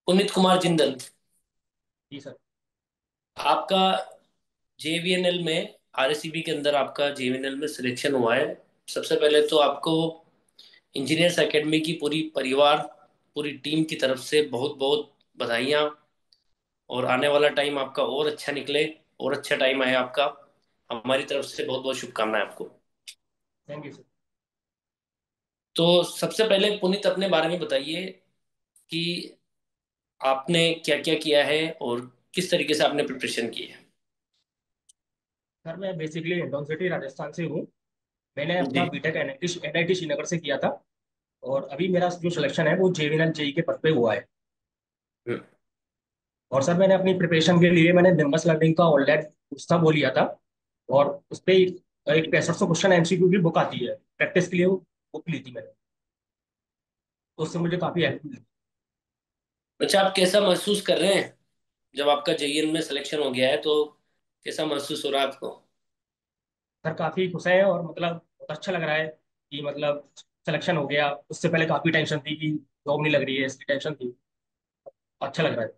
पुनीत कुमार जिंदल। जी sir. आपका जेवीएनएल में आरएसीबी के अंदर आपका जेवीएनएल में सिलेक्शन हुआ है। सबसे पहले तो आपको इंजीनियर्स एकेडमी की पूरी परिवार, पूरी टीम की तरफ से बहुत बहुत बधाइयाँ। और आने वाला टाइम आपका और अच्छा निकले, और अच्छा टाइम आए आपका। हमारी तरफ से बहुत बहुत शुभकामनाएं आपको। Thank you sir. तो सबसे पहले पुनीत अपने बारे में बताइए कि आपने क्या क्या किया है और किस तरीके से आपने प्रिपरेशन की है। सर मैं बेसिकली हिंडौन सिटी राजस्थान से हूँ। मैंने अपना जी। बीटेक एनआईटी श्रीनगर से किया था। और अभी मेरा जो सिलेक्शन है वो जेवीएनएल जेई के पद पे हुआ है। हम्म। और सर मैंने अपनी प्रिपरेशन के लिए मैंने निम्बस लर्निंग का ऑनलाइन कोर्स था वो लिया था। और उस पे एक 6500 क्वेश्चन एमसीक्यू की बुक आती है प्रैक्टिस के लिए, वो बुक ली थी मैंने। तो उससे मुझे काफी हेल्प मिली। अच्छा, आप कैसा महसूस कर रहे हैं जब आपका जेईएन में सिलेक्शन हो गया है? तो कैसा महसूस हो रहा है आपको? सर काफी खुश है और मतलब बहुत अच्छा लग रहा है कि मतलब सिलेक्शन हो गया। उससे पहले काफी टेंशन थी कि जॉब नहीं लग रही है, इसकी टेंशन थी। अच्छा लग रहा है।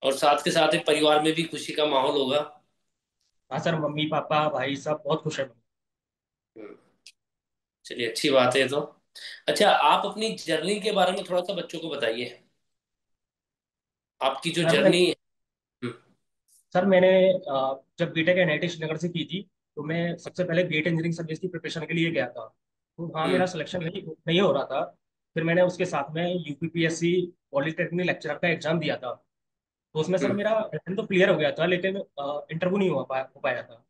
और साथ के साथ एक परिवार में भी खुशी का माहौल होगा। हाँ सर, मम्मी पापा भाई सब बहुत खुश है। हम्म, चलिए, अच्छी बात है। तो अच्छा, आप अपनी जर्नी के बारे में थोड़ा सा बच्चों को बताइए, आपकी जो सर मैं जर्नी है। हम्म। सर मैंने जब बीटेक एनआईटी श्रीनगर से की थी, तो मैं सबसे पहले गेट इंजीनियरिंग सर्विस की प्रिपरेशन के लिए गया था। तो वहाँ मेरा हम्म। सिलेक्शन नहीं नहीं हो रहा था। फिर मैंने उसके साथ में यूपीपीएससी पॉलिटेक्निक लेक्चरर का एग्जाम दिया था। तो उसमें सर हम्म। मेरा रिटर्न तो क्लियर हो गया था, लेकिन इंटरव्यू नहीं हो पाया था।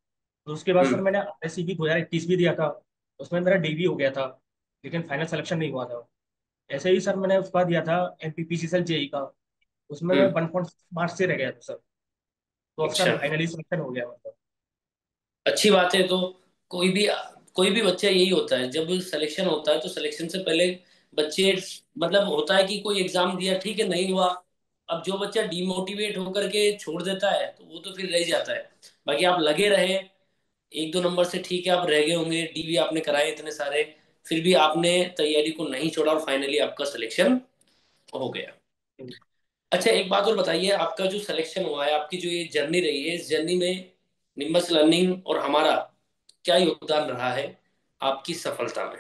तो उसके बाद सर हम्म। मैंने आरएससीबी 2021 भी दिया था। उसमें मेरा डीवी हो गया था, लेकिन फाइनल सिलेक्शन नहीं हुआ था। ऐसे ही सर मैंने उसका दिया था एमपीपीसीएल जेई का। उसमें मैं हम्म। 1.5 से रह गया था सर। तो अब सर अच्छा, फाइनली सिलेक्शन हो गया मतलब। अच्छी बात है। तो कोई भी कोई भी बच्चा यही होता है, जब सिलेक्शन होता है तो सिलेक्शन से पहले बच्चे, मतलब होता है कि कोई एग्जाम दिया, ठीक है, नहीं हुआ। अब जो बच्चा डीमोटिवेट होकर के छोड़ देता है तो वो तो फिर रह जाता है। बाकी आप लगे रहे, एक दो नंबर से ठीक है, आप रह गए होंगे, डीवी आपने कराए इतने सारे, फिर भी आपने तैयारी को नहीं छोड़ा और फाइनली आपका सिलेक्शन हो गया। अच्छा, एक बात और बताइए, आपका जो सिलेक्शन हुआ है, आपकी जो ये जर्नी रही है, इस जर्नी में निम्बस लर्निंग और हमारा क्या योगदान रहा है आपकी सफलता में?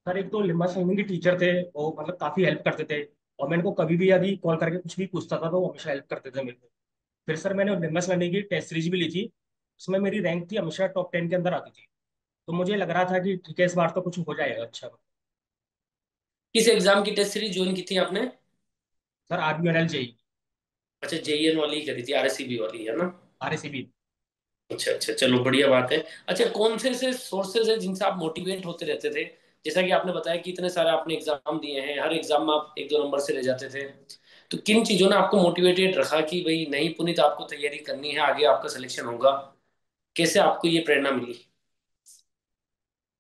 सर एक तो लिम्बा स्विमिंग के टीचर थे, वो मतलब काफी हेल्प करते थे। और मैं इनको कभी भी यदि कॉल करके कुछ भी पूछता था तो वो हमेशा हेल्प करते थे मेरे को। फिर सर मैंने लिम्बा स्विमिंग की टेस्ट सीरीज भी ली थी। उसमें मेरी रैंक थी हमेशा टॉप 10 के अंदर आती थी। तो मुझे लग रहा था कि ठीक है, इस बार तो कुछ हो जाएगा अच्छा। किस एग्जाम की टेस्ट सीरीज ज्वाइन की थी आपने? Sir RBNL JE. अच्छा, जेईएन वाली करी थी, आरएससीबी वाली है ना? आरएसीबी। अच्छा अच्छा, चलो बढ़िया बात है। अच्छा, कौन से सोर्सेज है जिनसे आप मोटिवेट होते रहते थे? जैसा कि आपने बताया कि इतने सारे आपने एग्जाम दिए हैं, हर एग्जाम में आप एक दो नंबर से रह जाते थे। तो किन चीजों ने आपको मोटिवेटेड रखा कि भाई नहीं पुनीत, आपको तैयारी करनी है, आगे आपका सिलेक्शन होगा? कैसे आपको ये प्रेरणा मिली?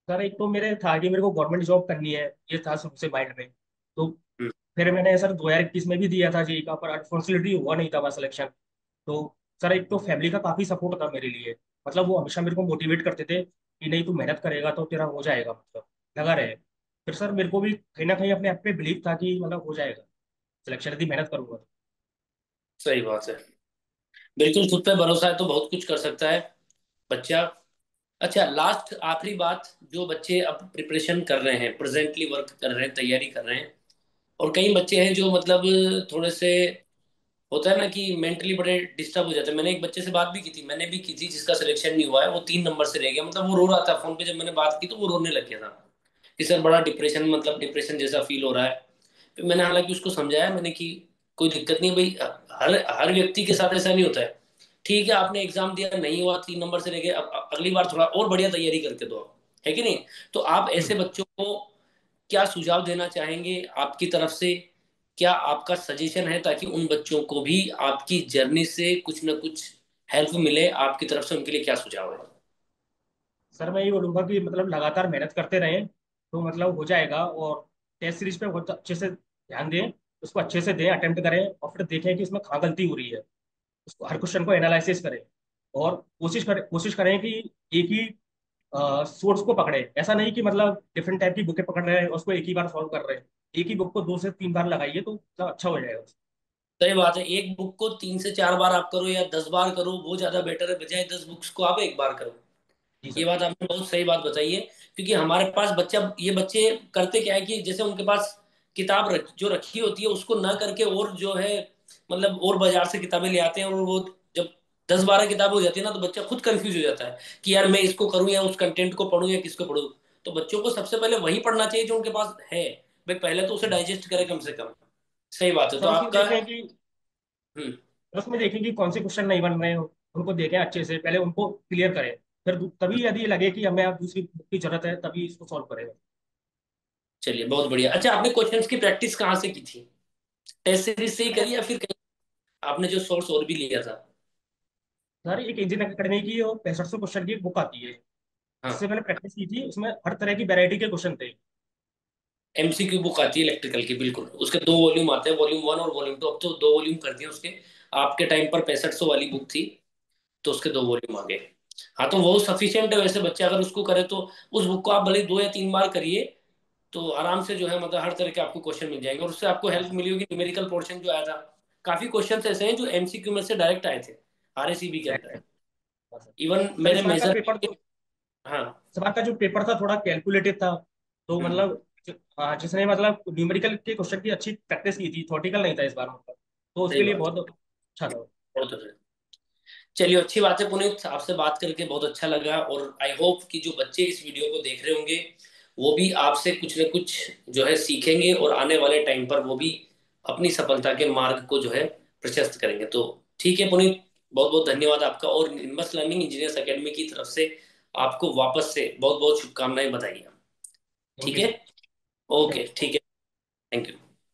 सर एक तो मेरे था कि मेरे को गवर्नमेंट जॉब करनी है, ये था शुरू से माइंड में। तो हम्म। फिर मैंने सर 2021 में भी दिया था जेई का, पर अनफॉर्चुनेटली हुआ नहीं था वहाँ सिलेक्शन। तो सर एक तो फैमिली का काफी सपोर्ट था मेरे लिए। मतलब वो हमेशा मेरे को मोटिवेट करते थे कि नहीं तू मेहनत करेगा तो तेरा हो जाएगा, मतलब लगा रहे। फिर सर मेरे को भी कहीं ना कहीं अपने आप पे बिलीव था कि मतलब हो जाएगा सिलेक्शन यदि मेहनत करूंगा तो। सही बात है। बिल्कुल, खुद पे भरोसा है तो बहुत कुछ कर सकता है बच्चा। अच्छा, लास्ट आखिरी बात, जो बच्चे अब प्रिपरेशन कर रहे हैं, प्रेजेंटली वर्क कर रहे हैं, तैयारी कर रहे हैं, और कई बच्चे हैं जो मतलब थोड़े से, होता है ना कि मेंटली बड़े डिस्टर्ब हो जाते हैं। मैंने एक बच्चे से बात भी की थी, मैंने भी की थी, जिसका सिलेक्शन नहीं हुआ है, वो 3 नंबर से रह गया। मतलब वो रो रहा था फोन पे, जब मैंने बात की तो वो रोने लग गया था कि सर बड़ा डिप्रेशन, मतलब डिप्रेशन जैसा फील हो रहा है। फिर मैंने हालांकि उसको समझाया, मैंने कि कोई दिक्कत नहीं भाई, हर हर व्यक्ति के साथ ऐसा नहीं होता है। ठीक है, आपने एग्जाम दिया, नहीं हुआ, 3 नंबर से रह गए, अब अगली बार थोड़ा और बढ़िया तैयारी करके दो, है कि नहीं? तो आप ऐसे हम्म। बच्चों को क्या सुझाव देना चाहेंगे आपकी तरफ से? क्या आपका सजेशन है ताकि उन बच्चों को भी आपकी जर्नी से कुछ ना कुछ हेल्प मिले? आपकी तरफ से उनके लिए क्या सुझाव है? सर मैं ये बोलूंगा कि मतलब लगातार मेहनत करते रहें तो मतलब हो जाएगा। और टेस्ट सीरीज पे बहुत अच्छे से ध्यान दें, उसको अच्छे से दें, अटेम्प्ट करें और फिर देखें कि इसमें कहाँ गलती हो रही है। उसको हर क्वेश्चन को एनालिसिस करें और कोशिश करें कि एक ही सोर्स को पकड़े। ऐसा नहीं कि मतलब डिफरेंट टाइप की बुकें पकड़ रहे हैं, उसको एक ही बार सॉल्व कर रहे हैं। एक ही बुक को 2 से 3 बार लगाइए तो मतलब अच्छा हो जाएगा। सही बात है, एक बुक को 3 से 4 बार आप करो या 10 बार करो, वो ज्यादा बेटर है, बजाय 10 बुक्स को आप एक बार करो। जी ये सर। बात आपने बहुत सही बात बताई है। क्योंकि हमारे पास बच्चा, ये बच्चे करते क्या है कि जैसे उनके पास किताब जो रखी होती है उसको ना करके, और जो है मतलब और बाजार से किताबें ले आते हैं, और वो जब 10-12 किताब हो जाती है ना, तो बच्चा खुद कंफ्यूज हो जाता है कि यार मैं इसको करूं या उस कंटेंट को पढूं या किसको पढूं। तो बच्चों को सबसे पहले वही पढ़ना चाहिए जो उनके पास है। भाई पहले तो उसे डाइजेस्ट करे कम से कम। सही बात है, तो सर उसमें आपका। देखें कि हम्म। उसमें देखें कि कौन से क्वेश्चन नहीं बन रहे हो, उनको देखें अच्छे से, पहले उनको क्लियर करें। फिर तभी यदि लगे कि हमें अब दूसरी बुक की जरूरत है, तभी इसको सॉल्व करें। चलिए बहुत बढ़िया। अच्छा, आपने क्वेश्चंस की प्रैक्टिस कहाँ से की थी? टेस्ट सीरीज से ही मैंने करी या फिर कहीं आपने जो सोर्स और भी लिया था? सर एक इंजीनियरिंग अकेडमी की 6500 क्वेश्चन की बुक आती है, हाँ। उससे मैंने प्रैक्टिस की थी। उसमें हर तरह की वैरायटी के क्वेश्चन थे। एमसीक्यू बुक आती है इलेक्ट्रिकल की, बिल्कुल। उसके 2 वॉल्यूम आते हैं, वॉल्यूम 1 और वॉल्यूम 2। अब तो 2 वॉल्यूम कर दिए उसके। आपके टाइम पर 6500 वाली बुक थी, तो उसके 2 वॉल्यूम आ गए। हाँ, तो वो सफिशियंट है वैसे, बच्चे अगर उसको करे तो। उस बुक को आप भले ही 2 या 3 बार करिए, तो आराम से जो है मतलब हर तरह के आपको क्वेश्चन मिल जाएंगे, और उससे आपको हाँ हेल्प सर। मिली होगी। न्यूमेरिकल पोर्शन जो आया था, काफी क्वेश्चन ऐसे हैं जो एमसीक्यू में से डायरेक्ट आए थे, आरएसीबी के Correct अंदर। है। हाँ सर। इवन सर मैंने इस बार का मेजर। पेपर तो हाँ। इस बार का जो पेपर था थोड़ा कैलकुलेटिव था। तो हम्म। मतलब जिसने मतलब न्यूमेरिकल के क्वेश्चन की अच्छी प्रैक्टिस की थी, थ्योरेटिकल नहीं था इस बार मतलब, तो सही उसके लिए बात है, बहुत अच्छा था। बहुत अच्छा। चलिए अच्छी बात है पुनीत, आपसे बात करके बहुत अच्छा लगा, और आई होप कि जो बच्चे इस वीडियो को देख रहे होंगे वो भी आपसे कुछ न कुछ जो है सीखेंगे, और आने वाले टाइम पर वो भी अपनी सफलता के मार्ग को जो है प्रशस्त करेंगे। तो ठीक है पुनीत, बहुत बहुत धन्यवाद आपका, और निम्बस लर्निंग इंजीनियर्स एकेडमी की तरफ से आपको वापस से बहुत बहुत शुभकामनाएं, बधाई। ठीक ओके है। सर। ओके, ठीक है। Thank you.